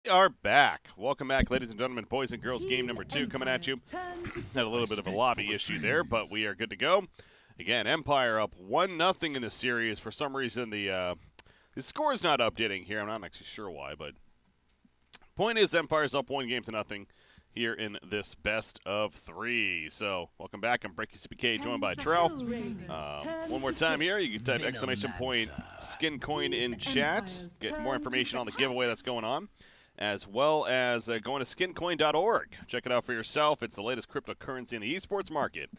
Are back. Welcome back, ladies and gentlemen, boys and girls. Game number 2 coming at you. Had a little bit of a lobby issue there, but we are good to go. Again, Empire up 1-0 in the series. For some reason, the score is not updating here. I'm not actually sure why, but point is, Empire's up 1-0 here in this best of 3. So, welcome back. I'm BreakyCPK, joined by TraLFDota. One more time here, you can type ! SkinCoin in chat. Get more information on the giveaway that's going on, as well as going to SkinCoin.org. Check it out for yourself. It's the latest cryptocurrency in the esports market.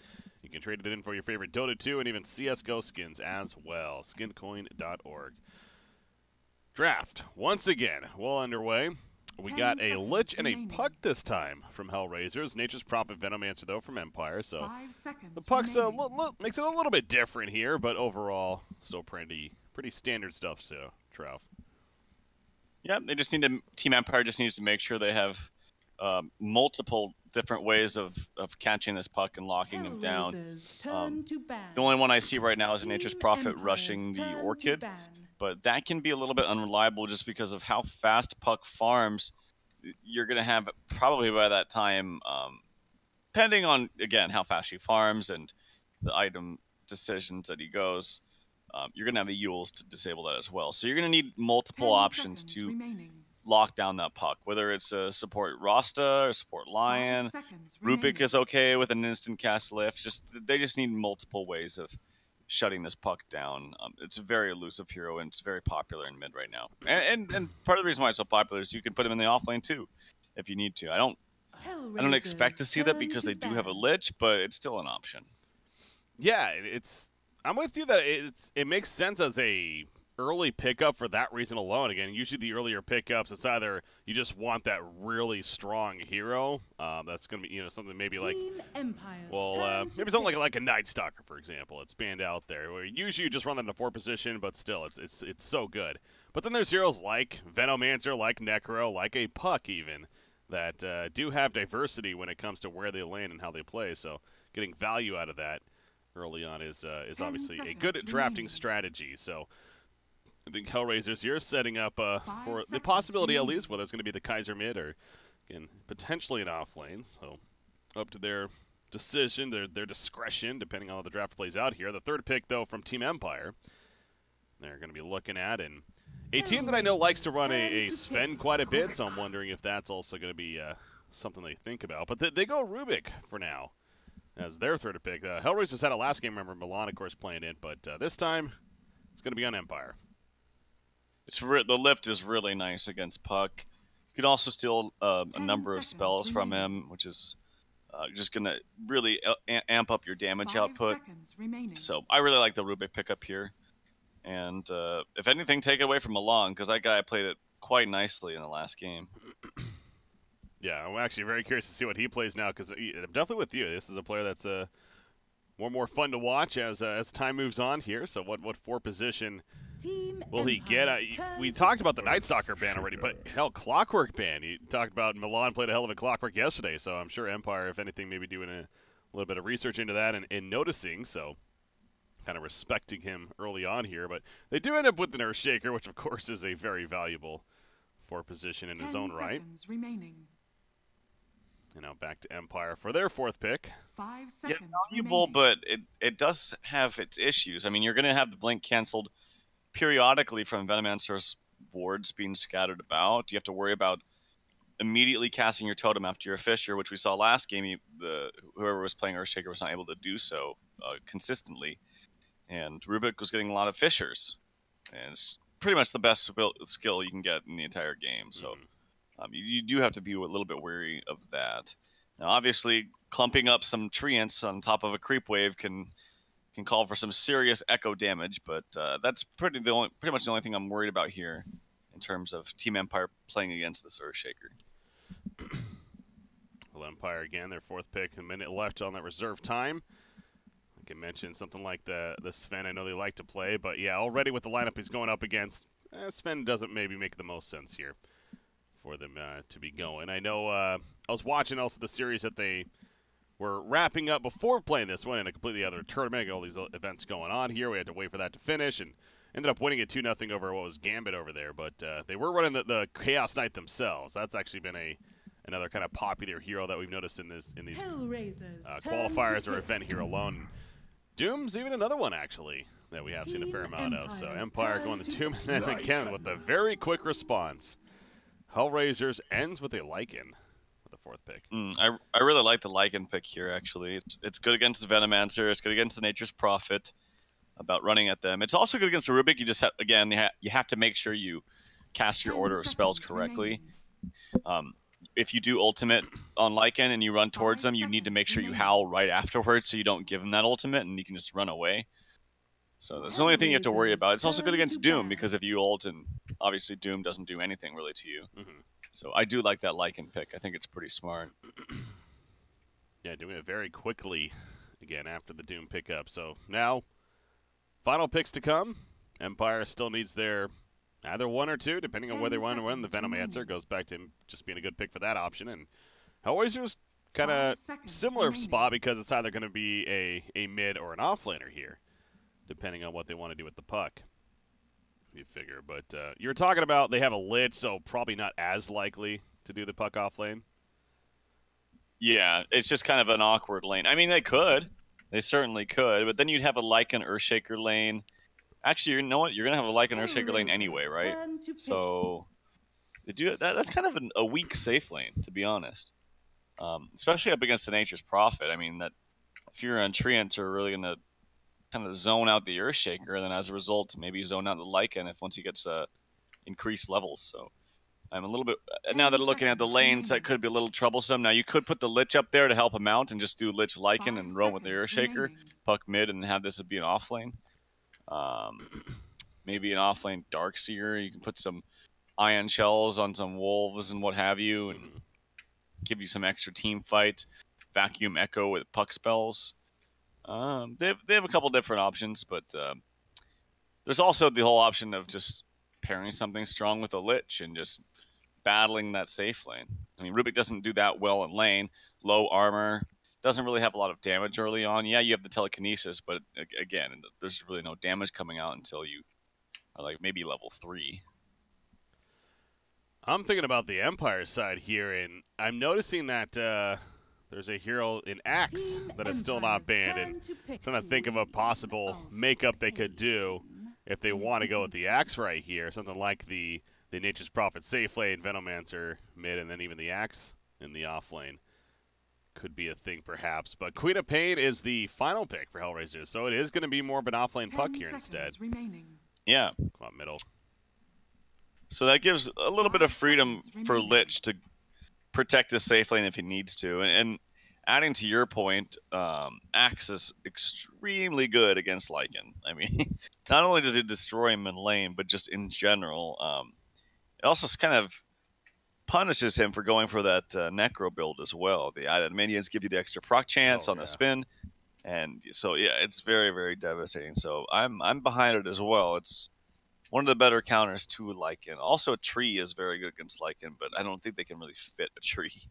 You can trade it in for your favorite Dota 2 and even CSGO skins as well. SkinCoin.org. Draft, once again, well underway. We got a Lich and a Puck this time from HellRaisers. Nature's Prophet Venomancer, though, from Empire. So the Puck's makes it a little bit different here, but overall, still pretty standard stuff, so, Trav. Yeah, they just need to, Team Empire just needs to make sure they have multiple different ways of catching this puck and locking him down. The only one I see right now is a Nature's Prophet rushing the Orchid, but that can be a little bit unreliable just because of how fast puck farms. You're going to have probably by that time, depending on, again, how fast he farms and the item decisions that he goes, you're going to have the Yules to disable that as well. So you're going to need multiple options to lock down that puck, whether it's a support Rasta or support Lion. Rubik is okay with an instant cast lift. They just need multiple ways of shutting this puck down. It's a very elusive hero, and it's very popular in mid right now. And part of the reason why it's so popular is you can put him in the offlane too, if you need to. I don't expect to see that because they do have a Lich, but it's still an option. Yeah, I'm with you that it makes sense as a early pickup for that reason alone. Again, usually the earlier pickups, it's either you just want that really strong hero. That's going to be, something maybe like, maybe something like a Night Stalker, for example. It's banned out there. Where usually you just run that in the 4 position, but still, it's so good. But then there's heroes like Venomancer, like Necro, like a Puck even, that do have diversity when it comes to where they land and how they play. So getting value out of that early on is obviously a good drafting strategy. So I think HellRaisers here is setting up for the possibility, at least, whether it's going to be the Kaiser mid or, again, potentially an offlane. So up to their decision, their discretion, depending on how the draft plays out here. The third pick, though, from Team Empire, they're going to be looking at. And a team that I know likes to run a Sven quite a bit, so I'm wondering if that's also going to be something they think about. But they go Rubik for now as their third pick. HellRaisers had a last game, remember, Milan, of course, playing it. But this time, it's going to be on Empire. The lift is really nice against Puck. You can also steal a number of spells from him, which is just going to really amp up your damage output. So I really like the Rubik pickup here. And if anything, take it away from Milan, because that guy played it quite nicely in the last game. Yeah, I'm actually very curious to see what he plays now, because I'm definitely with you. This is a player that's more fun to watch as time moves on here. So what 4 position will he get? We talked about the Night Stalker ban already, but hell, Clockwork ban. You talked about Milan played a hell of a Clockwork yesterday, so I'm sure Empire, if anything, maybe doing a little bit of research into that and noticing, so kind of respecting him early on here. But they do end up with the Earthshaker, which of course is a very valuable 4 position in his own right. And now back to Empire for their 4th pick. 5 seconds valuable, but it does have its issues. I mean, you're going to have the blink canceled periodically from Venomancer's boards being scattered about. You have to worry about immediately casting your totem after your Fisher, which we saw last game. Whoever was playing Earthshaker was not able to do so consistently. And Rubik was getting a lot of Fishers. And it's pretty much the best skill you can get in the entire game. So you do have to be a little bit wary of that. Now, obviously, clumping up some treants on top of a creep wave can call for some serious echo damage, but that's pretty much the only thing I'm worried about here in terms of Team Empire playing against this Earthshaker. Well, Empire again, their 4th pick, a minute left on that reserve time. I can mention something like the Sven. I know they like to play, but yeah, already with the lineup he's going up against, Sven doesn't maybe make the most sense here for them to be going. I know I was watching also the series that they were wrapping up before playing this one in a completely other tournament. All these events going on here. We had to wait for that to finish, and ended up winning it 2-0 over what was Gambit over there, but they were running the Chaos Knight themselves. That's actually been another kind of popular hero that we've noticed in these qualifiers or event here alone. Doom's even another one actually that we have seen a fair amount of. So Empire going to Doom, and then again with a very quick response. HellRaisers ends with a Lycan with the 4th pick. I really like the Lycan pick here, actually. It's good against the Venomancer. It's good against the Nature's Prophet about running at them. It's also good against the Rubik. You just have, again, you have to make sure you cast your order of spells correctly. If you do ultimate on Lycan and you run towards them, you need to make sure you howl right afterwards so you don't give them that ultimate and you can just run away. So that's the only thing you have to worry about. It's also good against Doom because if you ult, and obviously Doom doesn't do anything really to you. So I do like that Lycan pick. I think it's pretty smart. Yeah, doing it very quickly again after the Doom pickup. So now, final picks to come. Empire still needs their either 1 or 2, depending on where they want to win. The Venomancer goes back to him just being a good pick for that option. And HellRaisers kind of similar spot because it's either going to be a mid or an offlaner here, depending on what they want to do with the puck. You figure, but you're talking about they have a Lich, so probably not as likely to do the puck off lane. Yeah, it's just kind of an awkward lane. I mean, they could. They certainly could, but then you'd have a Lycan Earthshaker lane. Actually, you know what? You're going to have a Lycan Earthshaker lane anyway, right? So they do that's kind of a weak safe lane, to be honest. Especially up against the Nature's Prophet. I mean, that if you're on Treants are really going to kind of zone out the Earthshaker, and then as a result, maybe zone out the Lycan if once he gets increased levels. So I'm a little bit now that I'm looking at the lanes, that could be a little troublesome. Now you could put the Lich up there to help him out and just do Lich Lycan and roam with the Earthshaker, puck mid, and have this be an off lane. Maybe an off lane Darkseer. You can put some Ion Shells on some Wolves and what have you, and give you some extra team fight. Vacuum Echo with puck spells. They have a couple different options, but there's also the whole option of just pairing something strong with a Lich and just battling that safe lane. I mean, Rubik doesn't do that well in lane. Low armor, doesn't really have a lot of damage early on. Yeah, you have the telekinesis, but again, there's really no damage coming out until you are like maybe level 3. I'm thinking about the Empire side here, and I'm noticing that there's a hero in Axe that is still not banned, and trying to think of a possible makeup they could do if they want to go with the Axe right here. Something like the Nature's Prophet safe lane, Venomancer mid, and then even the Axe in the off lane. Could be a thing perhaps. But Queen of Pain is the final pick for HellRaisers, so it is going to be more of an off lane puck here instead. Yeah. Come on, middle. So that gives a little bit of freedom for Lich to protect his safe lane if he needs to. And adding to your point, Axe is extremely good against Lycan. I mean, not only does it destroy him in lane, but just in general. It also kind of punishes him for going for that Necro build as well. The added minions give you the extra proc chance on the spin. And so, yeah, it's very, very devastating. So I'm behind it as well. It's one of the better counters to Lycan. Also, Tree is very good against Lycan, but I don't think they can really fit a Tree.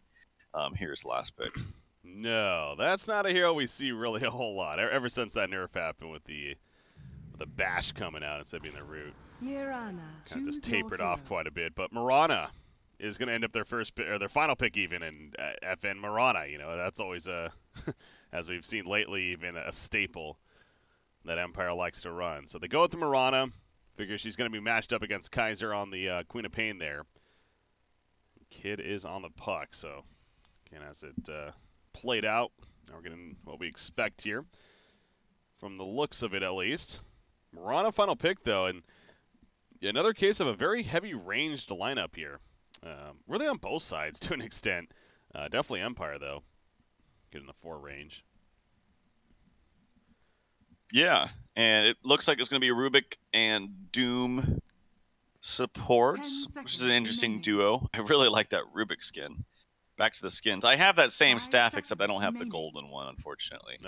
Here's last pick. No, that's not a hero we see really a whole lot. Ever since that nerf happened with the bash coming out instead of being the root. Kind of just tapered off quite a bit. But Mirana is going to end up their first or their final pick even in FN Mirana. You know, that's always a, as we've seen lately, even a staple that Empire likes to run. So they go with the Mirana. Figure she's going to be matched up against Kaiser on the Queen of Pain there. Kid is on the puck, so again, as it played out, now we're getting what we expect here from the looks of it, at least. Mirana final pick though, and another case of a very heavy ranged lineup here. Really on both sides to an extent. Definitely Empire though, getting the 4 range. Yeah, and it looks like it's going to be Rubik and Doom supports, which is an interesting duo. I really like that Rubik skin. Back to the skins. I have that same staff, except I don't have the golden one, unfortunately.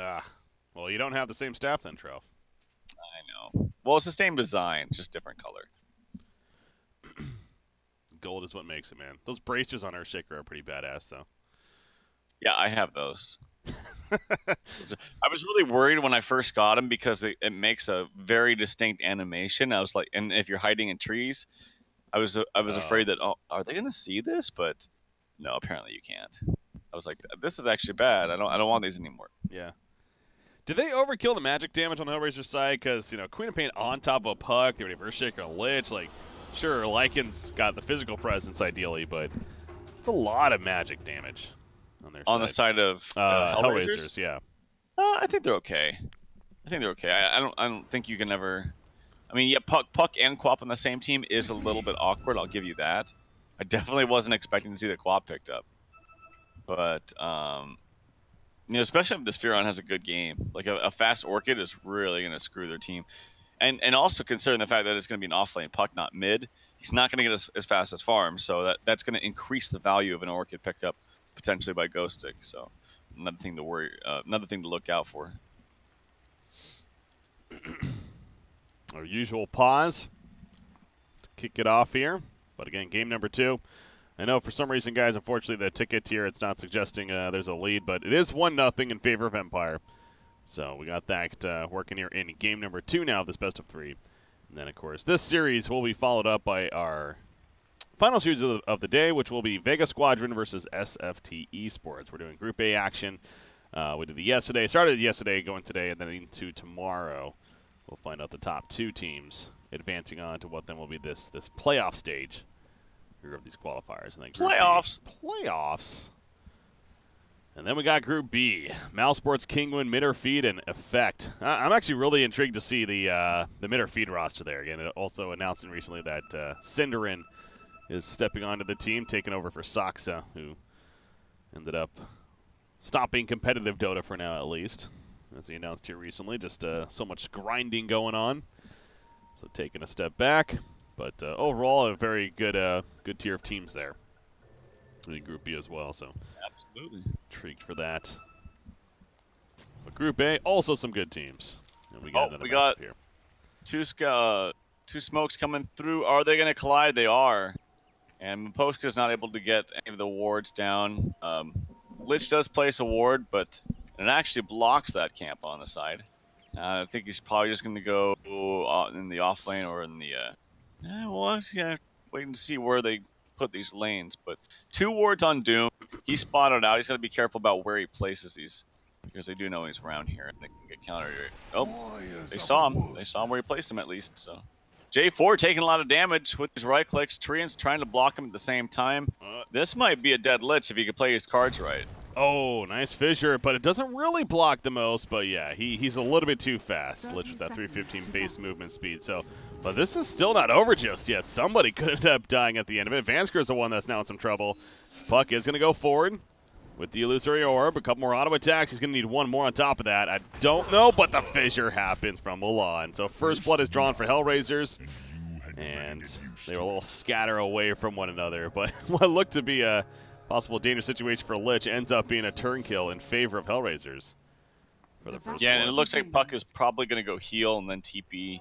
Well, you don't have the same staff then, Trelf. I know. Well, it's the same design, just different color. Gold is what makes it, man. Those bracers on Earthshaker are pretty badass, though. Yeah, I have those. I was really worried when I first got them because it makes a very distinct animation. I was like, and if you're hiding in trees, I was afraid that, oh, are they gonna see this? But no, apparently you can't. I was like, this is actually bad. I don't want these anymore. Yeah. Did they overkill the magic damage on the HellRaisers side? Because, you know, Queen of Pain on top of a puck, they would have Earthshaker and Lich. Like, sure, Lycan's got the physical presence ideally, but it's a lot of magic damage on their side. On the side of HellRaisers? Yeah. I think they're okay. I don't think you can ever. I mean, yeah, Puck and Quap on the same team is a little bit awkward. I'll give you that. I definitely wasn't expecting to see the Quap picked up, but you know, especially if the Spheron has a good game, like a fast Orchid is really going to screw their team, and also considering the fact that it's going to be an off-lane Puck, not mid, he's not going to get as fast as Farm, so that's going to increase the value of an Orchid pickup potentially by Ghost Stick. So another thing to worry, another thing to look out for. Our usual pause to kick it off here, but again, game number 2. I know for some reason, guys, unfortunately, the ticket here, it's not suggesting there's a lead, but it is 1-0 in favor of Empire. So we got that working here in game number 2 now of this best of 3. And then, of course, this series will be followed up by our final series of the day, which will be Vega Squadron versus SFT Esports. We're doing Group A action. We did it yesterday, started yesterday, going today, and then into tomorrow. We'll find out the top 2 teams advancing on to what then will be this playoff stage of these qualifiers. And then playoffs. And then we got Group B. Mousesports, Kingwin, Midderfeed, and Effect. I'm actually really intrigued to see the Midderfeed roster there. Again, it also announcing recently that Cinderin is stepping onto the team, taking over for Saxa, who ended up stopping competitive Dota for now, at least, as he announced here recently. Just so much grinding going on. So taking a step back. But overall, a very good tier of teams there in Group B as well. So absolutely intrigued for that. But Group A, also some good teams. And we got here. Two smokes coming through. Are they going to collide? They are. And Maposhka's not able to get any of the wards down. Lich does place a ward, but it actually blocks that camp on the side. I think he's probably just going to go in the off lane or in the... wait and see where they put these lanes. But 2 wards on Doom. He's spotted out. He's got to be careful about where he places these, because they do know he's around here and they can get countered. Oh, they saw him. They saw him where he placed him at least. So J4 taking a lot of damage with these right clicks. Trian's trying to block him at the same time. This might be a dead Lich if he could play his cards right. Oh, nice fissure, but it doesn't really block the most. But yeah, he's a little bit too fast. Lich with that 315 base movement speed. So, but this is still not over just yet. Somebody could end up dying at the end of it. Vansker is the one that's now in some trouble. Puck is going to go forward with the illusory orb. A couple more auto attacks. He's going to need 1 more on top of that. I don't know, but the fissure happens from Mulan. So first blood is drawn for HellRaisers, and they were a little scatter away from one another. But what looked to be a possible dangerous situation for Lich ends up being a turn kill in favor of HellRaisers. For the first and it looks like Puck is probably going to go heal and then TP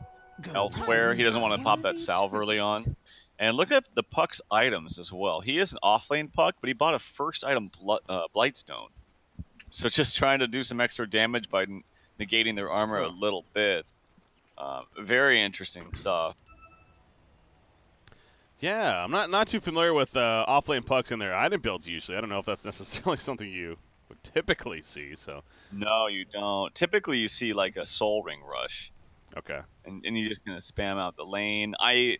elsewhere. He doesn't want to pop that salve early on. And look at the Puck's items as well. He is an off-lane Puck, but he bought a first item Blightstone. So just trying to do some extra damage by negating their armor a little bit. Very interesting stuff. Yeah, I'm not too familiar with off-lane Pucks in their item builds usually. I don't know if that's necessarily something you would typically see. So no, you don't. Typically you see like a Soul Ring Rush. Okay. And you're just going to spam out the lane. I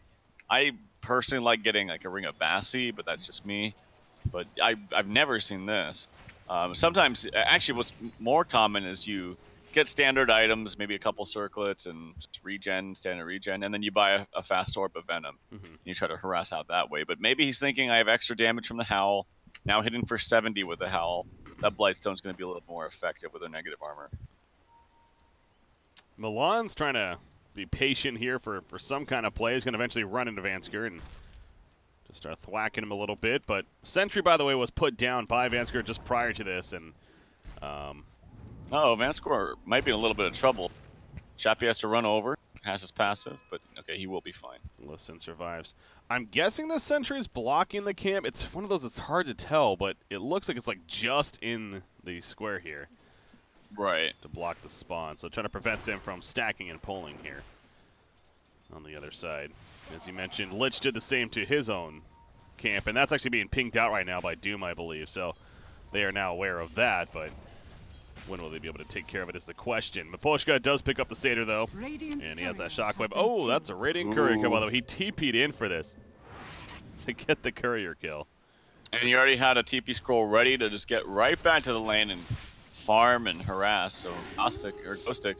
personally like getting like a Ring of Bassi, but that's just me. But I've never seen this. Sometimes, actually, what's more common is you get standard items, maybe a couple circlets and just standard regen, and then you buy a fast orb of Venom. And you try to harass out that way. But maybe he's thinking, I have extra damage from the Howl, now hitting for 70 with the Howl. That Blightstone's going to be a little more effective with their negative armor. Milan's trying to be patient here for some kind of play. He's going to eventually run into Vansker and just start thwacking him a little bit. But Sentry, by the way, was put down by Vansker just prior to this. And Vansker might be in a little bit of trouble. Chappie has to run over, has his passive, but okay, he will be fine. Listen survives. I'm guessing the sentry is blocking the camp. It's one of those that's hard to tell, but it looks like it's like just in the square here. Right. To block the spawn. So trying to prevent them from stacking and pulling here on the other side. As you mentioned, Lich did the same to his own camp, and that's actually being pinged out right now by Doom, I believe. So they are now aware of that, but when will they be able to take care of it is the question. Miposhka does pick up the Satyr, though, and he has that shockwave. Oh, that's a Radiant Courier kill, by the way. He TP'd in for this to get the Courier kill. And he already had a TP scroll ready to just get right back to the lane and farm and harass. So Ghostic,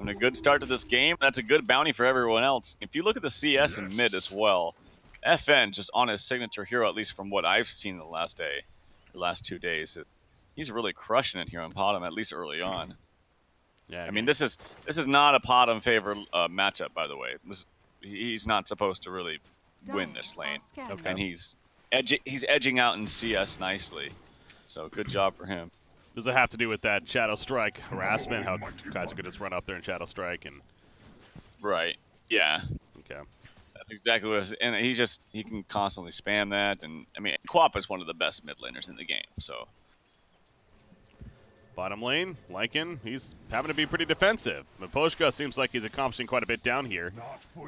and a good start to this game. That's a good bounty for everyone else. If you look at the CS in mid as well, FN just on his signature hero, at least from what I've seen the last 2 days. He's really crushing it here on bottom, at least early on. Yeah, I mean, this is not a bottom favor matchup, by the way. He's not supposed to really win this lane, and he's edging out in CS nicely. So good job for him. Does it have to do with that Shadow Strike harassment? How guys could just run up there and Shadow Strike and? Right. Yeah. Okay. That's exactly what it is. And he can constantly spam that. And I mean, Quap is one of the best mid laners in the game. So. Bottom lane, Lycan, he's having to be pretty defensive. Miposhka seems like he's accomplishing quite a bit down here.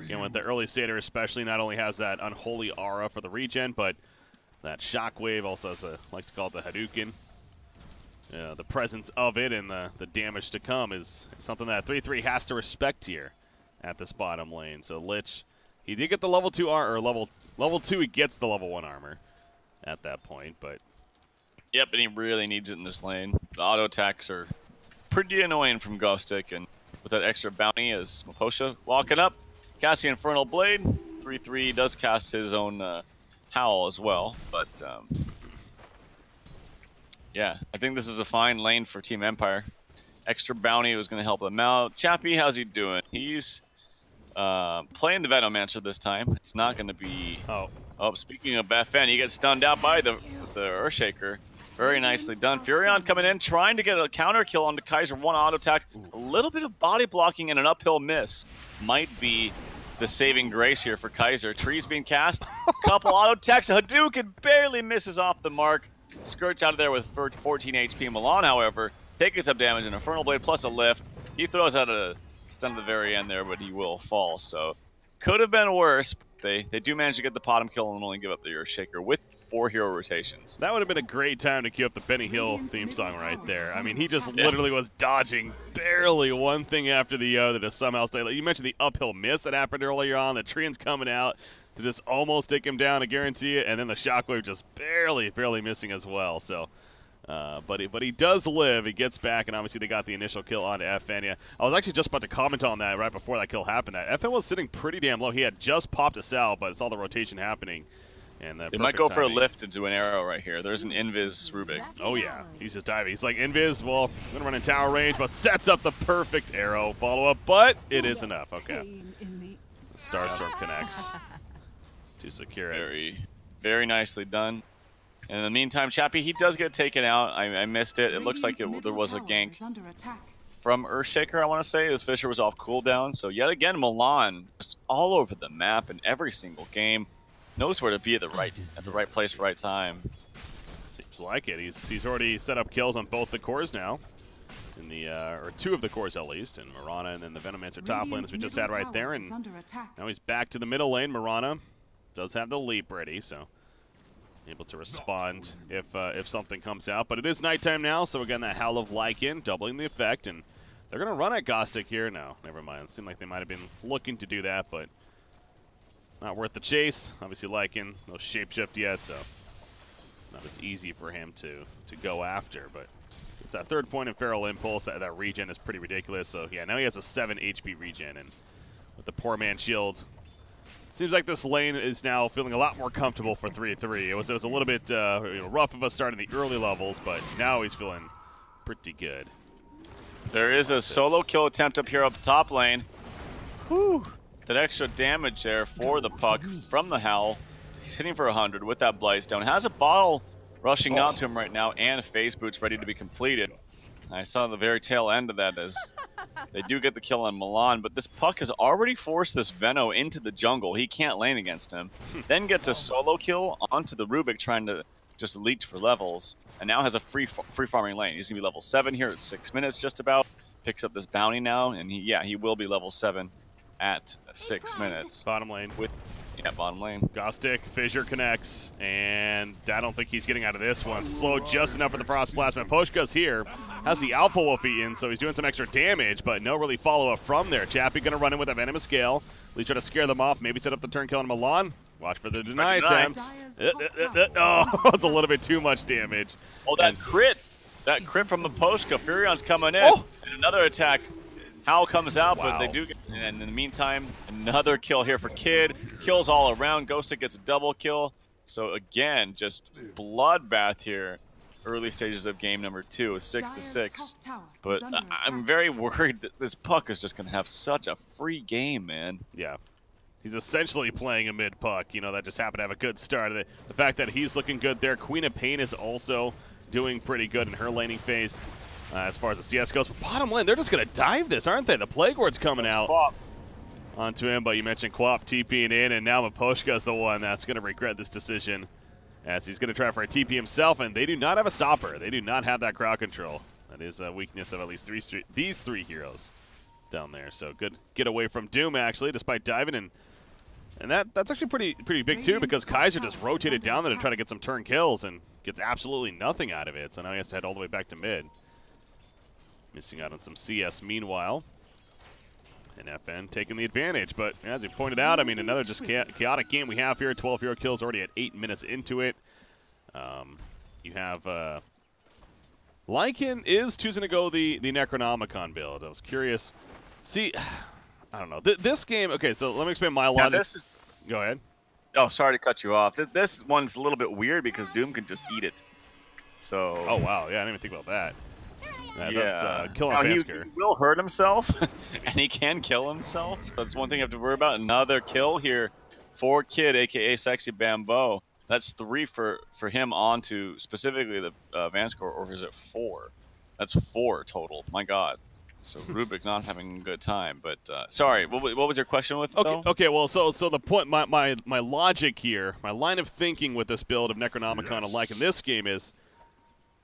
Again, with the early Satyr especially, not only has that unholy aura for the regen, but that shockwave also has I like to call it the Hadouken. The presence of it and the damage to come is something that 3-3 has to respect here at this bottom lane. So Lich, he did get the level 2 armor, or level 2 he gets the level 1 armor at that point, but yep, and he really needs it in this lane. The auto attacks are pretty annoying from Ghostic, and with that extra bounty as Miposhka walking up, cast the Infernal Blade. 3-3 does cast his own Howl as well, but yeah, I think this is a fine lane for Team Empire. Extra bounty was going to help them out. Chappie, how's he doing? He's playing the Venomancer this time. It's not going to be... Oh, speaking of FN, he gets stunned out by the Earthshaker. Very nicely done. Furion coming in, trying to get a counter kill onto Kaiser. One auto attack. A little bit of body blocking and an uphill miss might be the saving grace here for Kaiser. Trees being cast. Couple auto attacks. Hadouken barely misses off the mark. Skirts out of there with 14 HP. Milan, however, taking some damage. An Infernal Blade plus a lift. He throws out a stun at the very end there, but he will fall. So could have been worse. They do manage to get the bottom kill and only give up the Earthshaker with 4 hero rotations. That would have been a great time to cue up the Benny Hill theme song right there. I mean, he just literally was dodging barely one thing after the other to somehow stay. You mentioned the uphill miss that happened earlier on. The Treant's coming out to just almost take him down, to guarantee it, and then the Shockwave just barely missing as well. So, but he does live. He gets back, and obviously they got the initial kill onto FN. Yeah, I was actually just about to comment on that right before that kill happened. That FN was sitting pretty damn low. He had just popped a salve, but saw the rotation happening. And they might go for a lift into an arrow right here. There's an Invis Rubik. Oh yeah, he's just diving. He's like, Invis, well, I'm gonna run in tower range, but sets up the perfect arrow follow-up, but it is enough. Okay. The Starstorm connects to secure it. Very nicely done. And in the meantime, Chappie, he does get taken out. I missed it. It looks like there was a gank from Earthshaker, I want to say. This Fisher was off cooldown. So yet again, Milan just all over the map in every single game. Knows where to be at the right place, right time. Seems like it. He's already set up kills on both the cores now, in the or 2 of the cores at least, and Mirana and then the Venomancer top lane as we just had right there, and now he's back to the middle lane. Mirana does have the leap ready, so able to respond if something comes out. But it is nighttime now, so again that Howl of Lycan doubling the effect, and they're gonna run at Ghostic here. No, never mind. It seemed like they might have been looking to do that, but not worth the chase. Obviously Lycan, no shapeshift yet, so not as easy for him to go after. But it's that 3rd point in Feral Impulse. That regen is pretty ridiculous. So yeah, now he has a 7 HP regen, and with the poor man shield, seems like this lane is now feeling a lot more comfortable for 3-3. It was a little bit rough of us starting the early levels, but now he's feeling pretty good. There is a solo kill attempt up here up the top lane. Whew. That extra damage there for the puck from the Howl. He's hitting for 100 with that Blightstone. Has a bottle rushing out to him right now, and phase boots ready to be completed. I saw the very tail end of that as They do get the kill on Milan, but this puck has already forced this Veno into the jungle. He can't lane against him. Then gets a solo kill onto the Rubik, trying to just leech for levels, and now has a free farming lane. He's gonna be level 7 here at 6 minutes, just about. Picks up this bounty now, and he will be level 7 at 6 minutes. Bottom lane. Bottom lane. Gostic, Fissure connects, and I don't think he's getting out of this one. Slowed just enough for the Frost Plasma. Poshka's here, has the Alpha Wolfie in, so he's doing some extra damage, but no really follow-up from there. Chappie gonna run in with a Venomous Scale. At least try to scare them off, maybe set up the turn kill on Milan. Watch for the deny attempt. Oh, it's a little bit too much damage. Oh, that crit from the Poshka. Furion's coming in. Oh. And another attack. Howl comes out, Wow. but they do get, and in the meantime, another kill here for Kid. Kills all around. Ghostic gets a double kill. So again, just bloodbath here. Early stages of game number 2, 6-6. But I'm very worried that this puck is just going to have such a free game, man. Yeah. He's essentially playing a mid puck, that just happened to have a good start. The fact that he's looking good there. Queen of Pain is also doing pretty good in her laning phase as far as the CS goes. But bottom lane, they're just going to dive this, aren't they? The Plague Ward's coming out onto him, but you mentioned Quap TPing in, and now Maposhka's the one that's going to regret this decision as he's going to try for a TP himself, and they do not have a stopper. They do not have that crowd control. That is a weakness of at least these three heroes down there. So good get away from Doom, actually, despite diving in. And that's actually pretty big, too, because Kaiser just rotated down there to try to get some turn kills and gets absolutely nothing out of it. So now he has to head all the way back to mid. Missing out on some CS meanwhile. And FN taking the advantage. But as we pointed out, I mean, another just chaotic game we have here. 12 hero kills already at 8 minutes into it. You have Lycan is choosing to go the Necronomicon build. I was curious. See, I don't know. This game, okay, so let me explain my logic. Go ahead. Oh, sorry to cut you off. This one's a little bit weird because Doom can just eat it. So. Oh, wow. Yeah, I didn't even think about that. Yeah. That's kill on Vansker. He will hurt himself, and he can kill himself. So that's one thing you have to worry about. Another kill here for Kid, a.k.a. Sexy Bambo. That's 3 for him onto specifically the Vansker, or is it 4? That's 4 total. My God. So Rubik not having a good time. But sorry, what was your question with it, though? Okay, well, so the point, my logic here, my line of thinking with this build of Necronomicon alike in this game is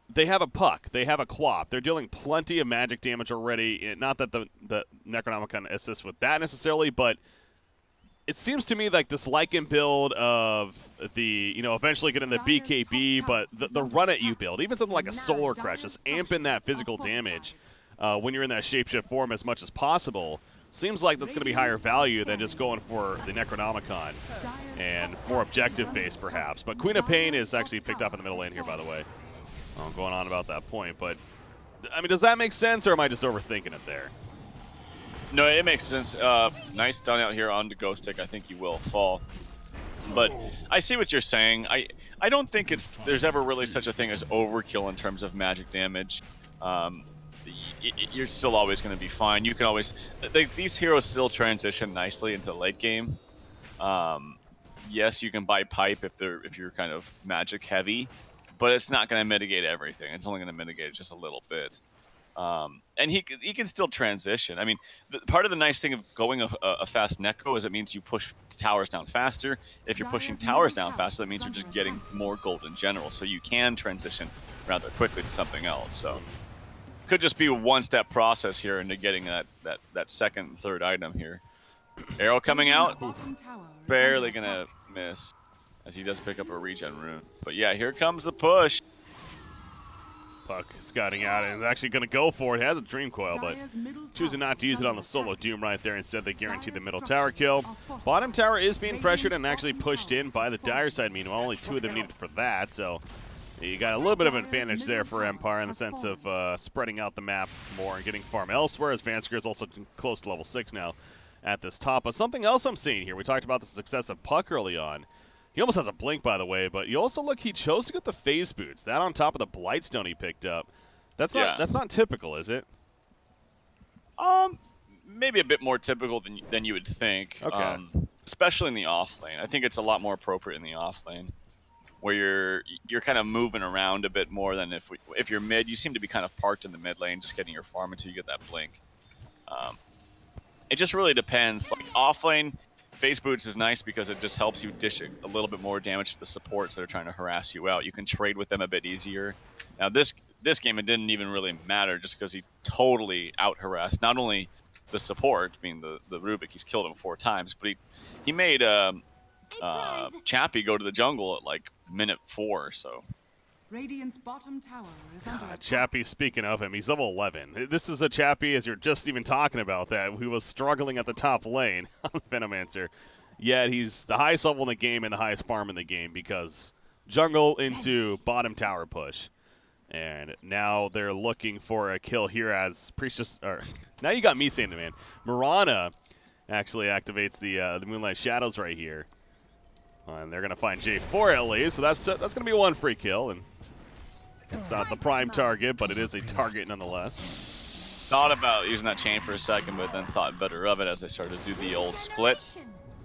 they have a puck, they have a quap, they're dealing plenty of magic damage already. Not that the Necronomicon assists with that necessarily, but it seems to me like this Lycan build of the, eventually getting the BKB, but the run at you build, even something like a Solar Crush, just amping that physical damage when you're in that shapeshift form as much as possible, seems like that's going to be higher value than just going for the Necronomicon and more objective-based, perhaps. But Queen of Pain is actually picked up in the middle lane here, by the way. I'm going on about that point, but, I mean, does that make sense, or am I just overthinking it there? No, it makes sense. Nice stun out here on the Ghost Stick. I think you will fall. But I see what you're saying. I don't think there's ever really such a thing as overkill in terms of magic damage. You're still always going to be fine. You can always these heroes still transition nicely into the late game. Yes, you can buy pipe if you're kind of magic heavy, but it's not going to mitigate everything. It's only going to mitigate just a little bit. And he can still transition. I mean, part of the nice thing of going a fast Neko is it means you push towers down faster. If you're pushing towers down faster, that means you're just getting more gold in general. So you can transition rather quickly to something else. So could just be a one-step process here into getting that second, third item here. Arrow coming out, barely gonna miss, as he does pick up a regen rune. But yeah, here comes the push. Puck scouting out and is actually going to go for it. He has a Dream Coil, but choosing not to use it on the solo Doom right there. Instead, they guarantee the middle tower kill. Bottom tower is being pressured and actually pushed in by the Dire side. Meanwhile, only 2 of them needed for that, so you got a little bit of an advantage there for Empire in the sense of spreading out the map more and getting farm elsewhere, as Vansker is also close to level 6 now at this top. But something else I'm seeing here, we talked about the success of Puck early on. He almost has a blink, by the way, but you also look, he chose to get the phase boots. That on top of the Blightstone he picked up. That's not typical, is it? Maybe a bit more typical than you would think. Okay. Especially in the off lane. I think it's a lot more appropriate in the off lane, where you're kind of moving around a bit more than if you're mid. You seem to be kind of parked in the mid lane, just getting your farm until you get that blink. It just really depends. Like offlane, Phase Boots is nice because it just helps you dish a little bit more damage to the supports that are trying to harass you out. You can trade with them a bit easier. Now this game, it didn't even really matter just because he totally out-harassed not only the support, being the Rubik, he's killed him 4 times, but he made Chappie go to the jungle at like minute 4, so. Radiant's bottom tower is under attack. Chappie, speaking of him, he's level 11. This is a Chappie, as you're just even talking about that, who was struggling at the top lane on Venomancer. Yet he's the highest level in the game and the highest farm in the game because jungle into bottom tower push. And now they're looking for a kill here as Priestess. Or now you got me saying it, man. Mirana actually activates the Moonlight Shadows right here. And they're going to find J4 at least, so that's going to be 1 free kill. And it's not the prime target, but it is a target nonetheless. Thought about using that chain for a second, but then thought better of it as they started to do the old split.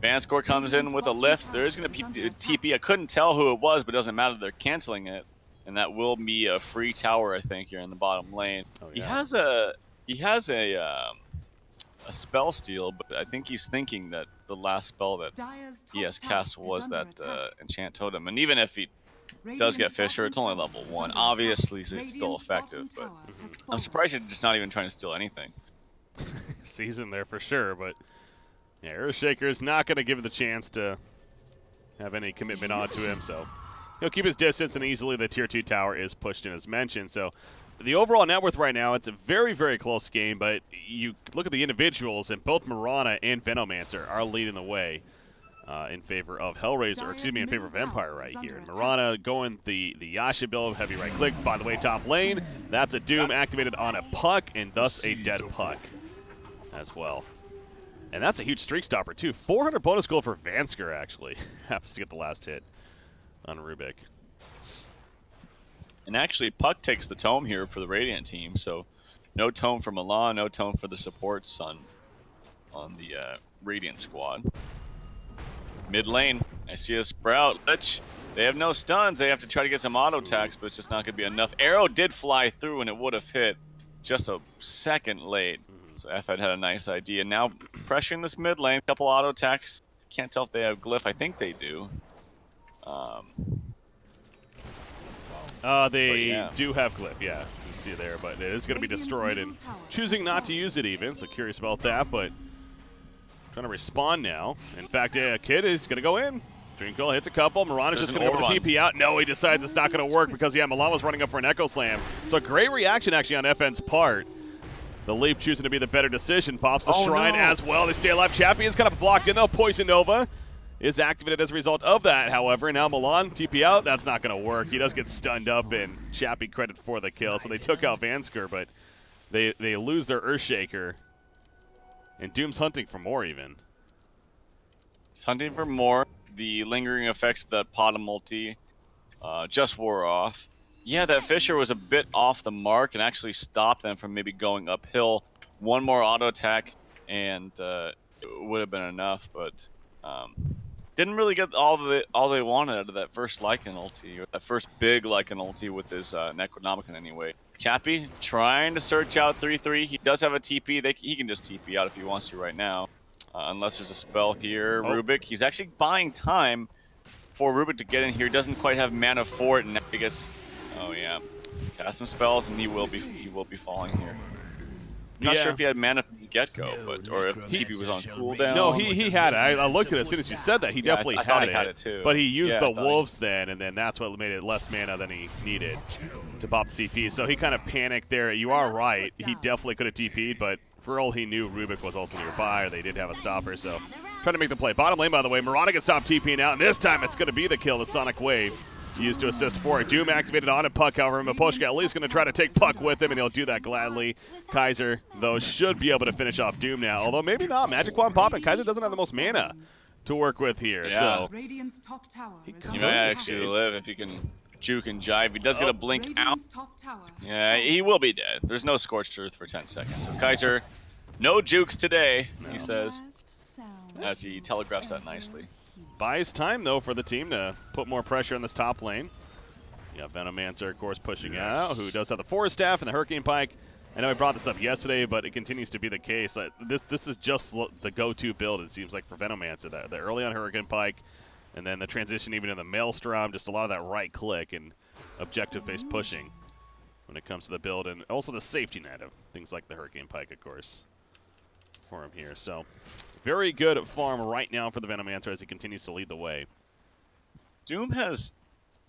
Vanscore comes in with a lift. There is going to be TP. I couldn't tell who it was, but it doesn't matter. They're canceling it. And that will be a free tower, I think, here in the bottom lane. Oh, yeah. He has a spell steal, but I think he's thinking that the last spell that he has cast was that enchant totem. And even if he does get Fisher, it's only level 1. Obviously, it's still effective, but I'm surprised he's just not even trying to steal anything. Season there for sure, but yeah, Earthshaker's not going to give it the chance to have any commitment onto him, so he'll keep his distance, and easily the Tier 2 tower is pushed in as mentioned. So the overall net worth right now, it's a very, very close game, but you look at the individuals, and both Mirana and Venomancer are leading the way in favor of HellRaiser, or excuse me, in favor of Empire right here. And Mirana going the Yasha build, heavy right click, by the way, top lane. That's a Doom activated on a Puck, and thus a dead Puck as well. And that's a huge streak stopper, too. 400 bonus gold for Vansker, actually. Happens to get the last hit on Rubik. And actually, Puck takes the tome here for the Radiant team, so no tome for Milan, no tome for the supports on the Radiant squad. Mid lane, I see a Sprout. Lich, they have no stuns. They have to try to get some auto attacks, but it's just not going to be enough. Arrow did fly through, and it would have hit just a second late. So F had a nice idea. Now pressuring this mid lane, couple auto attacks. Can't tell if they have glyph. I think they do. They do have glyph, yeah. You can see there, but it is going to be destroyed, and choosing not to use it even, so curious about that, but trying to respond now. In fact, Kid is going to go in. Drinkle hits a couple. Mirana's just going to go for the TP out. No, he decides it's not going to work because, yeah, Milan was running up for an Echo Slam. So a great reaction, actually, on FN's part. The Leap choosing to be the better decision. Pops the Shrine as well. They stay alive. Chappie is kind of blocked in, though. Poison Nova is activated as a result of that, however. Now Milan, TP out. That's not going to work. He does get stunned up, and Chappie credit for the kill. So they took out Vansker, but they lose their Earthshaker. And Doom's hunting for more, even. He's hunting for more. The lingering effects of that pot of multi just wore off. Yeah, that Fisher was a bit off the mark and actually stopped them from maybe going uphill. One more auto attack, and it would have been enough, but didn't really get all they wanted out of that first Lycan ulti, or that first big Lycan ulti with his Necronomicon anyway. Chappie trying to search out 3-3. He does have a TP. He can just TP out if he wants to right now, unless there's a spell here. Rubik, he's actually buying time for Rubik to get in here. He doesn't quite have mana for it, and now he gets... Oh yeah, cast some spells, and he will be falling here. Not sure if he had mana from the get-go, or if TP was on cooldown. No, he had it. I looked at it as soon as you said that. He definitely had it too. But he used the Wolves then, and then that's what made it less mana than he needed to pop the TP. So he kind of panicked there. You are right. He definitely could have TP'd, but for all he knew, Rubik was also nearby, or they did have a stopper. So trying to make the play. Bottom lane, by the way, Mirana can stop TPing out, and this time it's going to be the kill, the Sonic Wave. Used to assist for it. Doom activated on a Puck, however. Maposhka at least going to try to take Puck with him, and he'll do that gladly. Kaiser, though, should be able to finish off Doom now, although maybe not. Magic Wand popping. Kaiser doesn't have the most mana to work with here, so he might actually live if he can juke and jive. He does get a blink out. Yeah, he will be dead. There's no Scorched Earth for 10 seconds. So Kaiser, no jukes today, he says, as he telegraphs that nicely. Buys time, though, for the team to put more pressure on this top lane. You got Venomancer, of course, pushing out, who does have the Forest Staff and the Hurricane Pike. I know I brought this up yesterday, but it continues to be the case. This is just the go-to build, it seems like, for Venomancer. The early on Hurricane Pike, and then the transition even in the Maelstrom, just a lot of that right click and objective-based pushing when it comes to the build, and also the safety net of things like the Hurricane Pike, of course, for him here. So very good farm right now for the Venomancer as he continues to lead the way. Doom has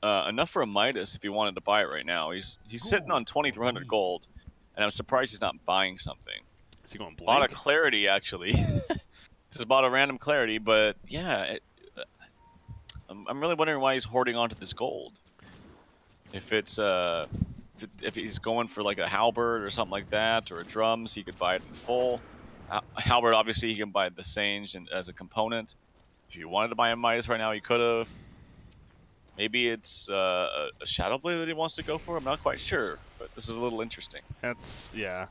enough for a Midas if he wanted to buy it right now. He's sitting on 2,300 gold, and I'm surprised he's not buying something. Is he going blank? Bought a Clarity, actually. Just bought a random Clarity, but yeah, I'm really wondering why he's hoarding onto this gold. If it's if he's going for like a halberd or something like that, or a drums, he could buy it in full. Halberd, obviously, he can buy the Sange as a component. If you wanted to buy a Midas right now, he could have. Maybe it's a Shadow Blade that he wants to go for. I'm not quite sure, but this is a little interesting. That's, yeah.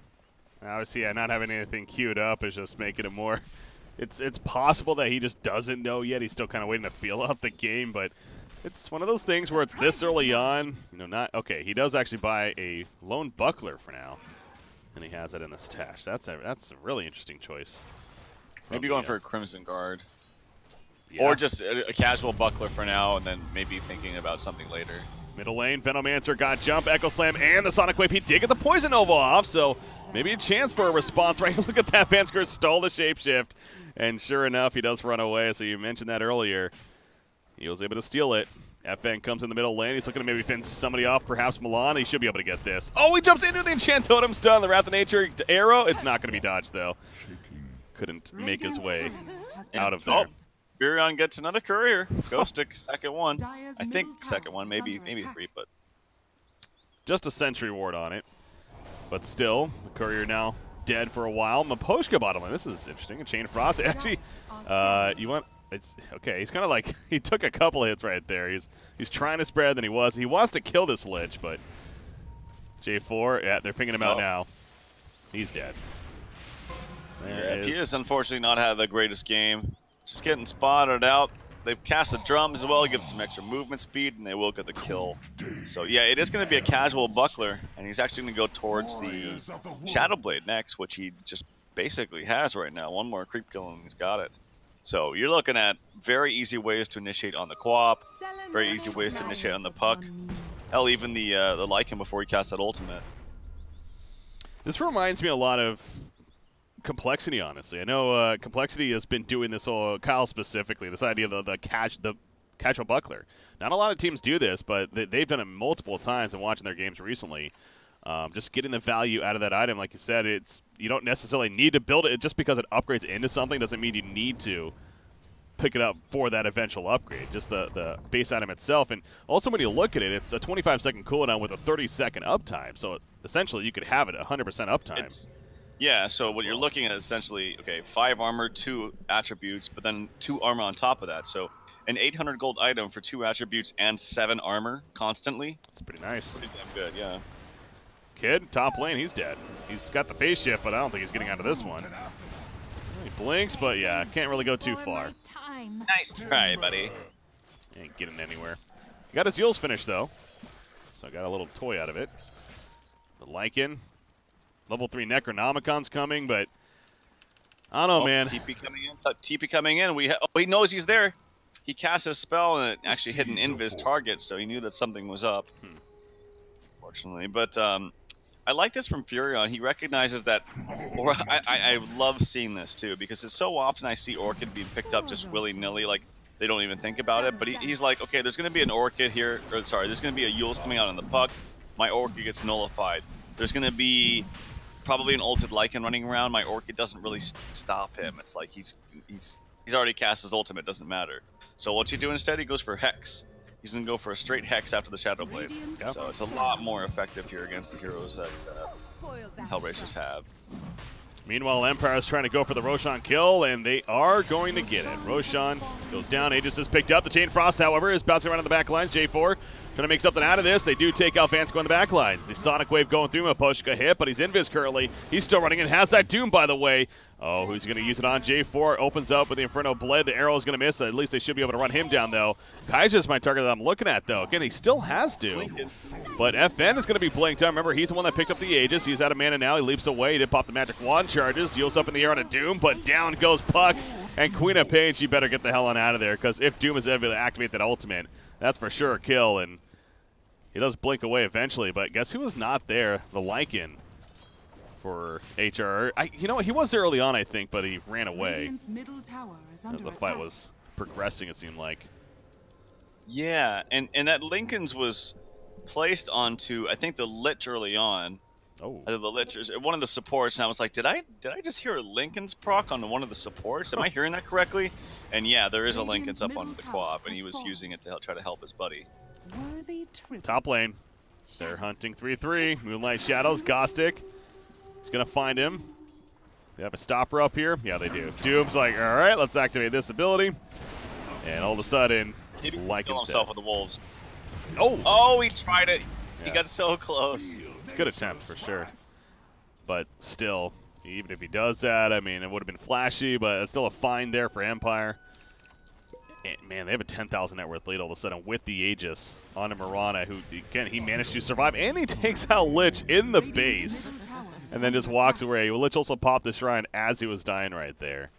Obviously, yeah, not having anything queued up is just making it more. It's possible that he just doesn't know yet. He's still kind of waiting to feel out the game, but it's one of those things where it's this early on. You know, not okay. He does actually buy a Lone Buckler for now, and he has it in the stash. That's a really interesting choice. Maybe going for a Crimson Guard. Yeah. Or just a casual Buckler for now, and then maybe thinking about something later. Middle lane, Venomancer got jump, Echo Slam, and the Sonic Wave. He did get the Poison Nova off, so maybe a chance for a response, right? Look at that, Vansker stole the Shapeshift, and sure enough, he does run away, so you mentioned that earlier. He was able to steal it. FN comes in the middle lane. He's looking to maybe finish somebody off, perhaps Milan. He should be able to get this. Oh, he jumps into the Enchant Totem stun, the Wrath of Nature arrow. It's not going to be dodged, though. Couldn't make his way out of there. Furion gets another courier. Goes to second one. I think second one, maybe three, but just a sentry ward on it. But still, the courier now dead for a while. Maposhka bottom lane. This is interesting. A Chain Frost. Actually, you want? It's okay. He's kind of like he took a couple hits right there. He's trying to spread than he was. He wants to kill this Lich, but J4. Yeah, they're picking him out now. He's dead. Yeah, he has unfortunately not had the greatest game. Just getting spotted out. They've cast the drums as well, gets some extra movement speed, and they will get the kill. So yeah, it is going to be a casual Buckler, and he's actually going to go towards the Shadow Blade next, which he just basically has right now. One more creep kill and he's got it. So you're looking at very easy ways to initiate on the Co-op, very easy ways to initiate on the Puck. Hell, even the Lycan before he casts that ultimate. This reminds me a lot of Complexity, honestly. I know Complexity has been doing this, Kyle specifically, this idea of the casual Buckler. Not a lot of teams do this, but they've done it multiple times and watching their games recently. Just getting the value out of that item, like you said, you don't necessarily need to build it. Just because it upgrades into something doesn't mean you need to pick it up for that eventual upgrade. Just the base item itself. And also when you look at it, it's a 25-second cooldown with a 30-second uptime. So essentially you could have it 100% uptime. Yeah, so what you're looking at is essentially, okay, 5 armor, 2 attributes, but then 2 armor on top of that. So an 800 gold item for 2 attributes and 7 armor constantly. That's pretty nice. Pretty damn good, yeah. Kid, top lane, he's dead. He's got the phase shift, but I don't think he's getting out of this one. He blinks, but yeah, can't really go too far. Nice try, buddy. Ain't getting anywhere. He got his Yules finished, though. So I got a little toy out of it. The Lycan. Level 3 Necronomicon's coming, but I don't know, man. TP coming in. TP coming in. He knows he's there. He cast his spell and it actually hit an invis target, so he knew that something was up. Fortunately, but I like this from Furion. He recognizes that. Or I love seeing this too because it's so often I see Orchid being picked up just willy-nilly, like they don't even think about it. But he's like, okay, there's going to be an Orchid here, or sorry, there's going to be a Yules coming out on the Puck. My Orchid gets nullified. There's going to be probably an ulted Lycan running around. My Orchid doesn't really stop him. It's like he's already cast his ultimate. Doesn't matter. So what's he do instead? He goes for Hex. He's going to go for a straight Hex after the Shadow Blade. Yep. So it's a lot more effective here against the heroes that HellRaisers have. Meanwhile, Empire is trying to go for the Roshan kill, and they are going to get it. Roshan goes down. Aegis is picked up. The Chain Frost, however, is bouncing around on the back lines. J4 trying to make something out of this. They do take out Vansko on the back lines. The Sonic Wave going through him. Aposhka hit, but he's invis currently. He's still running and has that Doom, by the way. Oh, who's going to use it on? J4 opens up with the Inferno Blade. The arrow is going to miss. At least they should be able to run him down, though. Kaiser's my target that I'm looking at, though. Again, he still has Doom. But FN is going to be blinked out. Remember, he's the one that picked up the Aegis. He's out of mana now. He leaps away. He did pop the Magic Wand charges. Deals up in the air on a Doom, but down goes Puck. And Queen of Pain, she better get the hell on out of there, because if Doom is able to activate that ultimate, that's for sure a kill. And he does blink away eventually, but guess who was not there? The Lycan. For HR. You know what? He was there early on, I think, but he ran away. As the fight was progressing, it seemed like. Yeah, and that Lincoln's was placed onto, I think, the Lich early on. Oh. The Lich is one of the supports, and I was like, did I just hear a Lincoln's proc on one of the supports? Am I hearing that correctly? And yeah, there is a Lincoln's up on the co-op, and he was using it to try to help his buddy. Top lane. They're hunting 3-3. Moonlight Shadows, Gostic. He's going to find him. They have a stopper up here. Yeah, they do. Doom's like, all right, let's activate this ability. And all of a sudden, Lycan's kill himself with the wolves. Oh, he tried it. Yeah. He got so close. It's a good attempt for sure. But still, even if he does that, I mean, it would have been flashy, but it's still a fine there for Empire. And man, they have a 10,000 net worth lead all of a sudden with the Aegis on a Mirana, who, again, he managed to survive. And he takes out Lich in the base. And then just walks away. Lich also popped the Shrine as he was dying right there.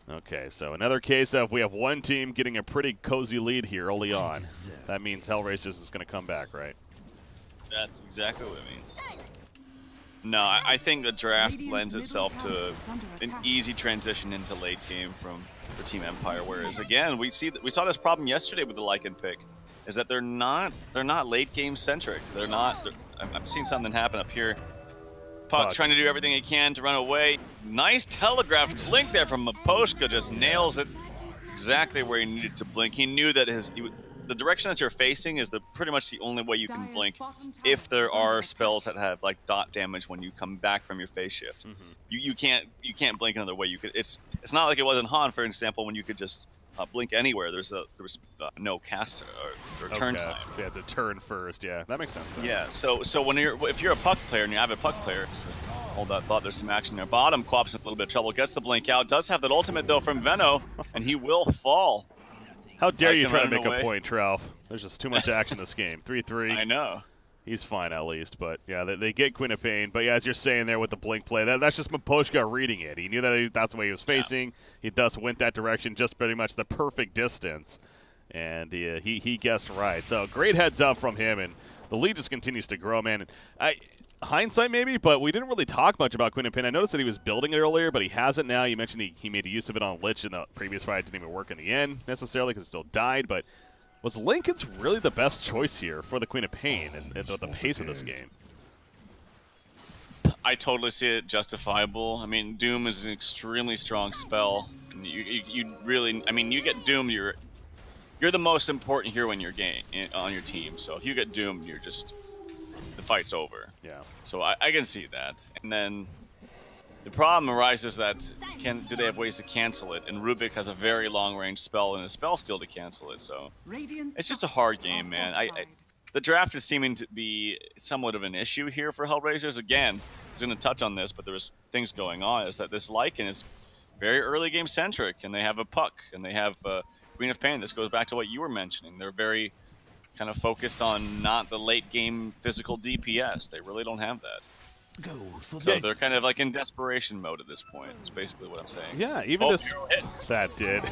Okay, so another case of we have one team getting a pretty cozy lead here early on. That means HellRaisers is going to come back, right? That's exactly what it means. No, I think the draft lends itself to an easy transition into late game for Team Empire. Whereas again, we saw this problem yesterday with the Lycan pick, is that they're not late game centric. I'm seeing something happen up here. Puck trying to do everything he can to run away. Nice telegraphed blink there from Maposhka, just nails it exactly where he needed to blink. He knew that the direction that you're facing is pretty much the only way you can blink if there are spells that have like dot damage when you come back from your phase shift. You can't blink another way. It's not like it was in Han, for example, when you could just blink anywhere. There was no cast or turn time. So you have to turn first. Yeah, that makes sense. Then. Yeah. So if you're a puck player and you have a puck player, hold that thought. There's some action there. Bottom Quap's in a little bit of trouble. Gets the blink out. Does have that ultimate though from Veno, and he will fall. How dare you try to make a point, Tralf? There's just too much action in this game. 3-3. I know. He's fine at least, but yeah, they get Queen of Pain. But yeah, as you're saying there with the blink play, that's just Maposhka reading it. He knew that that's the way he was facing. Yeah. He thus went that direction, just pretty much the perfect distance, and he guessed right. So great heads up from him, and the lead just continues to grow, man. Hindsight maybe, but we didn't really talk much about Queen of Pain. I noticed that he was building it earlier, but he hasn't now. You mentioned he made use of it on Lich in the previous fight. It didn't even work in the end necessarily because it still died, but. Was Lincoln's really the best choice here for the Queen of Pain and the pace of this game? I totally see it justifiable. I mean, Doom is an extremely strong spell. And you really, I mean, you get Doom, you're the most important hero in your game on your team. So if you get Doom, the fight's over. Yeah. So I can see that. And then the problem arises that do they have ways to cancel it? And Rubik has a very long-range spell and a spell steal to cancel it. So it's just a hard game, man. The draft is seeming to be somewhat of an issue here for HellRaisers. Again, I was going to touch on this, but there was things going on. Is that this Lycan is very early game centric, and they have a Puck, and they have Queen of Pain. This goes back to what you were mentioning. They're very kind of focused on not the late game physical DPS. They really don't have that. So they're kind of like in desperation mode at this point, is basically what I'm saying. Yeah, even this... That did.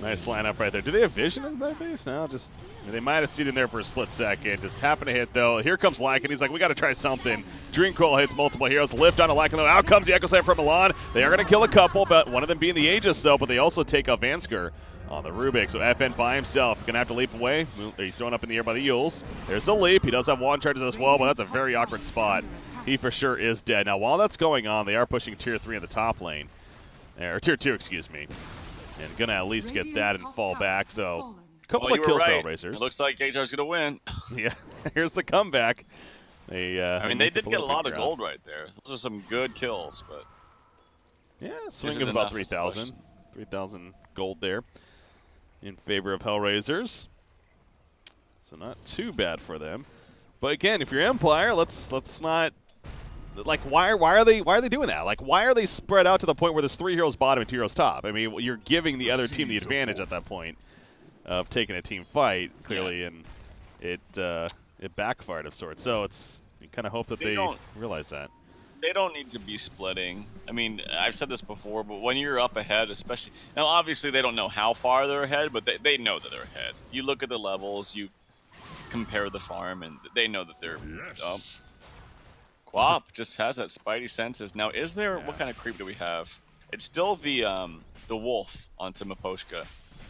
Nice lineup right there. Do they have vision in that base? No, just... They might have seen in there for a split second. Just happened to hit, though. Here comes Lycan. He's like, we got to try something. Dreamcoil hits multiple heroes. Lift on a Lycan, though. Out comes the Echo Slam from Milan. They are going to kill a couple, but one of them being the Aegis, though. But they also take out Vansker on the Rubik. So FN by himself. Going to have to leap away. He's thrown up in the air by the Yules. There's a leap. He does have wand charges as well, but that's a very awkward spot. He for sure is dead. Now, while that's going on, they are pushing Tier 3 in the top lane. Or Tier 2, excuse me. And going to at least get that and fall back. So, a couple of kills for HellRaisers. It looks like HR's going to win. Yeah, here's the comeback. I mean, they did get a lot of gold right there. Those are some good kills, but... Yeah, swing of about 3,000. 3,000 gold there in favor of HellRaisers. So not too bad for them. But again, if you're Empire, let's not, like, why are they doing that? Like, why are they spread out to the point where there's 3 heroes bottom and 2 heroes top? I mean, you're giving the other team the advantage at that point of taking a team fight, clearly, and it backfired of sorts. So you kind of hope that they realize that. They don't need to be splitting. I mean, I've said this before, but when you're up ahead, especially now, obviously they don't know how far they're ahead, but they know that they're ahead. You look at the levels, you compare the farm, and they know that they're up. Quap just has that spidey senses. Now, is there what kind of creep do we have? It's still the wolf onto Miposhka.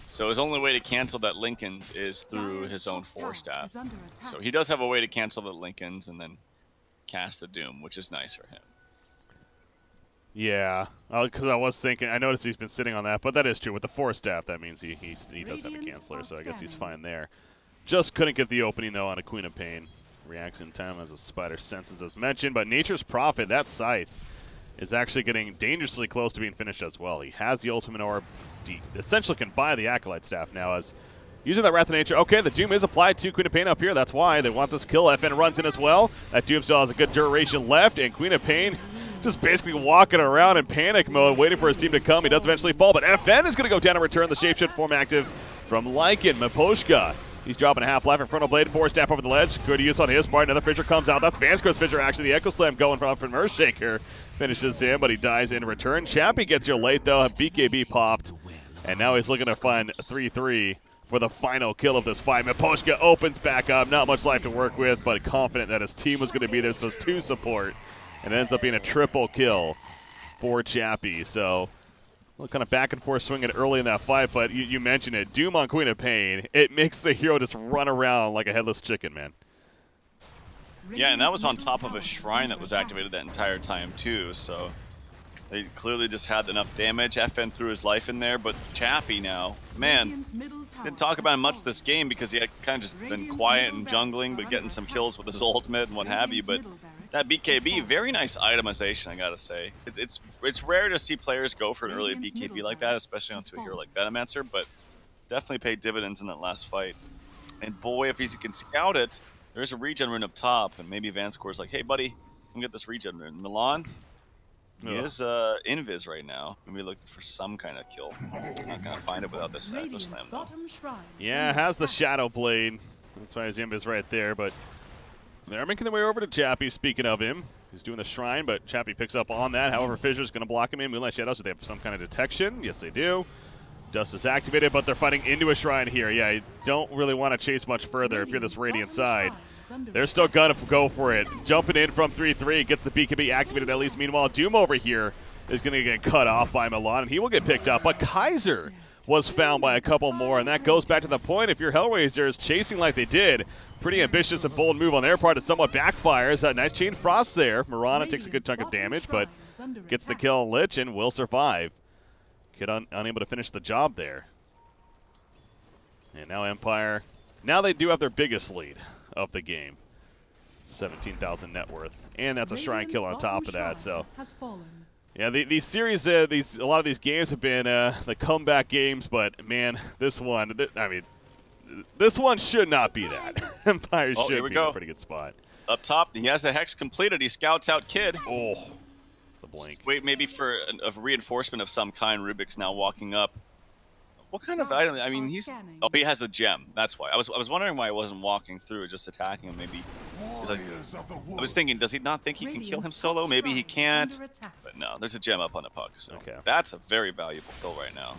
So his only way to cancel that Lincoln's is through his own 4-staff. So he does have a way to cancel the Lincoln's and then cast the Doom, which is nice for him. Yeah, because I was thinking, I noticed he's been sitting on that, but that is true. With the 4-staff, that means he does have a canceller, so I guess he's fine there. Just couldn't get the opening, though, on a Queen of Pain. Reacts in time as a Spider Senses, as mentioned, but Nature's Prophet, that Scythe, is actually getting dangerously close to being finished as well. He has the Ultimate Orb. He essentially can buy the Acolyte Staff now, as using that Wrath of Nature. Okay, the Doom is applied to Queen of Pain up here. That's why they want this kill. FN runs in as well. That Doom still has a good duration left, and Queen of Pain just basically walking around in panic mode, waiting for his team to come. He does eventually fall, but FN is going to go down and return the Shapeshift form active from Lycan. Miposhka, he's dropping a half life in Frontal Blade, 4-staff over the ledge. Good use on his part. Another Fissure comes out. That's Vanscore's Fissure, actually. The Echo Slam going from Earthshaker. Finishes him, but he dies in return. Chappie gets here late, though. BKB popped, and now he's looking to find a 3-3 for the final kill of this fight. Miposhka opens back up. Not much life to work with, but confident that his team was going to be there, so 2 support. And it ends up being a triple kill for Chappie. So, well, kind of back and forth swinging early in that fight, but you mentioned it. Doom on Queen of Pain. It makes the hero just run around like a headless chicken, man. Yeah, and that was on top of a shrine that was activated that entire time, too. So, they clearly just had enough damage. FN threw his life in there, but Chappie now, man, didn't talk about him much this game because he had kind of just been quiet and jungling, but getting some kills with his ultimate and what have you. But that BKB, very nice itemization, I gotta say. It's rare to see players go for an early BKB like that, especially onto a hero like Venomancer, but definitely paid dividends in that last fight. And boy, if he can scout it, there's a regen rune up top, and maybe Vanscore's like, hey buddy, come get this regen rune. Milan, he is invis right now. Maybe looking for some kind of kill. Not gonna find it without this Echo Slam though. Yeah, has the Shadow Blade. That's why his invis right there, but they're making their way over to Chappie, speaking of him. He's doing the shrine, but Chappie picks up on that. However, Fissure's going to block him in. Moonlight Shadows, so they have some kind of detection. Yes, they do. Dust is activated, but they're fighting into a shrine here. Yeah, you don't really want to chase much further if you're this Radiant side. They're still going to go for it. Jumping in from 3-3, gets the BKB activated at least. Meanwhile, Doom over here is going to get cut off by Milan, and he will get picked up. But Kaiser was found by a couple more, and that goes back to the point, if you're HellRaisers chasing like they did, pretty ambitious and bold move on their part. It somewhat backfires. A nice Chain Frost there. Mirana takes a good chunk of damage, but gets the kill on Lich and will survive. Kid unable to finish the job there. And now Empire, now they do have their biggest lead of the game. 17,000 net worth. And that's a shrine kill on top of that, so. Yeah, these series, a lot of these games have been the comeback games, but man, this one, this one should not be that. Empire should be in a pretty good spot. Up top, he has the Hex completed. He scouts out Kid. Oh, the blink. Wait, maybe for a reinforcement of some kind. Rubik's now walking up. What kind of item? I mean, he has the gem. That's why. I was wondering why he wasn't walking through, just attacking him. Maybe. I was thinking, does he not think he can kill him solo? Maybe he can't. But no, there's a gem up on the puck. So that's a very valuable kill right now.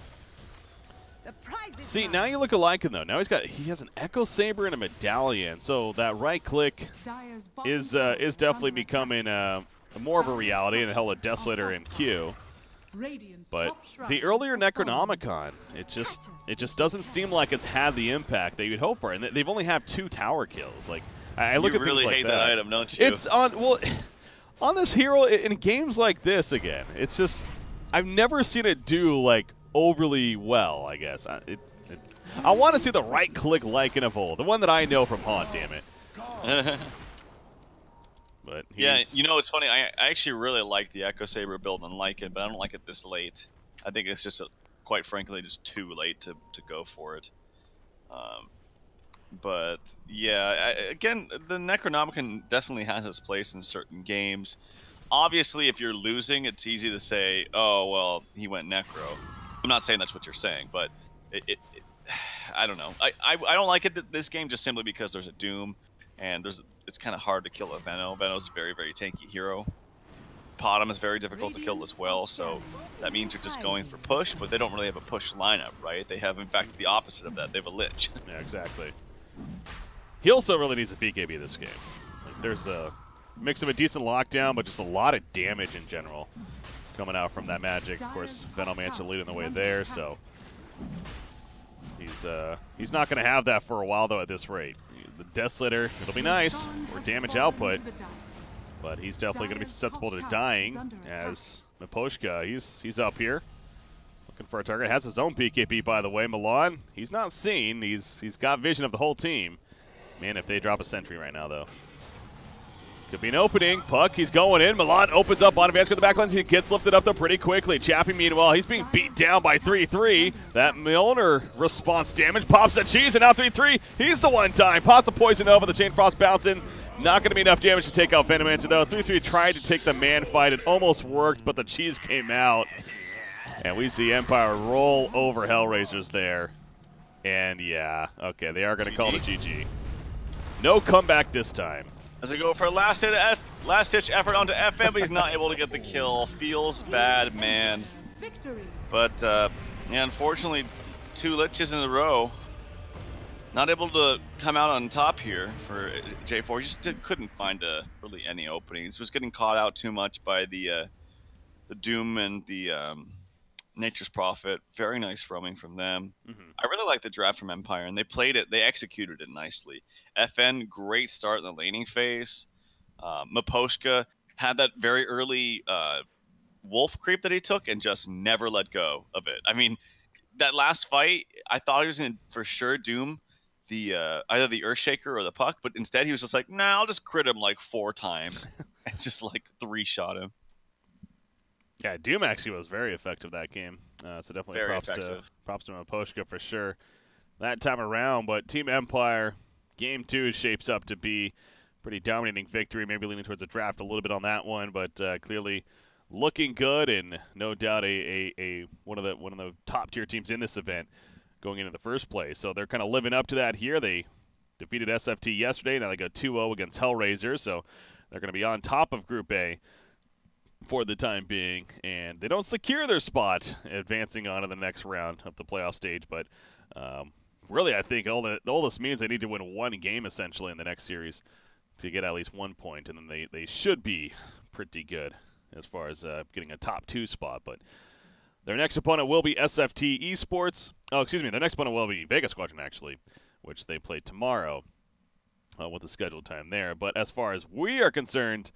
See, now you look alike though. Now he has an Echo Saber and a medallion. So that right click is definitely becoming more of a reality in Hell of Desolator and Q. But the earlier Necronomicon, it just doesn't seem like it's had the impact that you'd hope for, and they've only had 2 tower kills. Like I look at really things like hate that item, don't you? It's on this hero in games like this again. It's just I've never seen it do like overly well. I guess I want to see the right click like in a Vol, the one that I know from Haunt. Damn it. But yeah, you know, it's funny. I actually really like the Echo Saber build and like it, but I don't like it this late. I think it's just, quite frankly, just too late to go for it. But yeah, again, the Necronomicon definitely has its place in certain games. Obviously, if you're losing, it's easy to say, "Oh, well, he went Necro." I'm not saying that's what you're saying, but I don't know. I don't like it this game just simply because there's a Doom, and it's kind of hard to kill a Venom. Venom's a very, very tanky hero. Potom is very difficult to kill as well, so that means you're just going for push, but they don't really have a push lineup, right? They have, in fact, the opposite of that. They have a Lich. Yeah, exactly. He also really needs a BKB this game. Like, there's a mix of a decent lockdown, but just a lot of damage in general coming out from that magic. Of course, Venomancer leading the way there, so he's not going to have that for a while, though, at this rate. The Deathslitter, it'll be nice for damage output, but he's definitely going to be susceptible to dying as Miposhka. He's up here looking for a target. Has his own BKB, by the way. Milan, he's not seen. He's got vision of the whole team. Man, if they drop a sentry right now, though. Could be an opening. Puck, he's going in. Milan opens up on advance with the backlines. He gets lifted up, though, pretty quickly. Chappie, meanwhile, he's being beat down by 3-3. That Milner response damage pops the cheese, and now 3-3. He's the one time. Pops the poison over. The Chain Frost bouncing. Not going to be enough damage to take out Venomancer, though. 3-3 tried to take the man fight. It almost worked, but the cheese came out. And we see Empire roll over HellRaisers there. And, yeah, okay, they are going to call it GG. No comeback this time. As we go for a last-ditch effort onto FM, but he's not able to get the kill. Feels bad, man. But, yeah, unfortunately, 2 Liches in a row. Not able to come out on top here for J4. He just couldn't find really any openings. Was getting caught out too much by the Doom and the Nature's Prophet. Very nice roaming from them. I really like the draft from Empire, and they played it. They executed it nicely. FN, great start in the laning phase. Miposhka had that very early wolf creep that he took and just never let go of it. I mean, that last fight, I thought he was going to for sure doom the either the Earthshaker or the Puck, but instead he was just like, nah, I'll just crit him like 4 times and just like 3-shot him. Yeah, Doom actually was very effective that game. So definitely props to Miposhka for sure that time around. But Team Empire, Game 2 shapes up to be pretty dominating victory. Maybe leaning towards a draft a little bit on that one, but clearly looking good, and no doubt one of the top tier teams in this event going into the first place. So they're kind of living up to that here. They defeated SFT yesterday. Now they go 2-0 against HellRaisers, so they're going to be on top of Group A for the time being, and they don't secure their spot advancing on to the next round of the playoff stage. But really, I think all this means they need to win 1 game essentially in the next series to get at least 1 point, and then they should be pretty good as far as getting a top 2 spot. But their next opponent will be SFT Esports. Oh, excuse me, their next opponent will be Vega Squadron, actually, which they play tomorrow with the scheduled time there. But as far as we are concerned,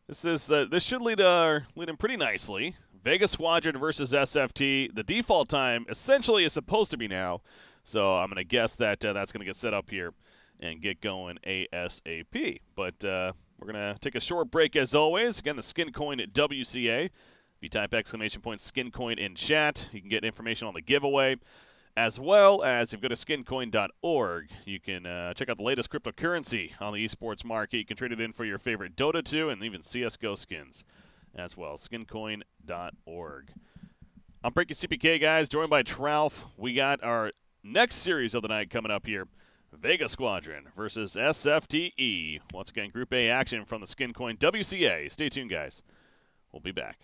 this should lead them pretty nicely. Vega Squadron versus SFT. The default time essentially is supposed to be now, so I'm going to guess that that's going to get set up here and get going ASAP. But we're going to take a short break as always. Again, the SkinCoin WCA. If you type !SkinCoin in chat, you can get information on the giveaway. As well as, if you go to skincoin.org, you can check out the latest cryptocurrency on the esports market. You can trade it in for your favorite Dota 2 and even CSGO skins as well. Skincoin.org. I'm BreakyCPK, guys, joined by TraLF. We got our next series of the night coming up here. Vega Squadron versus SFTE. Once again, Group A action from the SkinCoin WCA. Stay tuned, guys. We'll be back.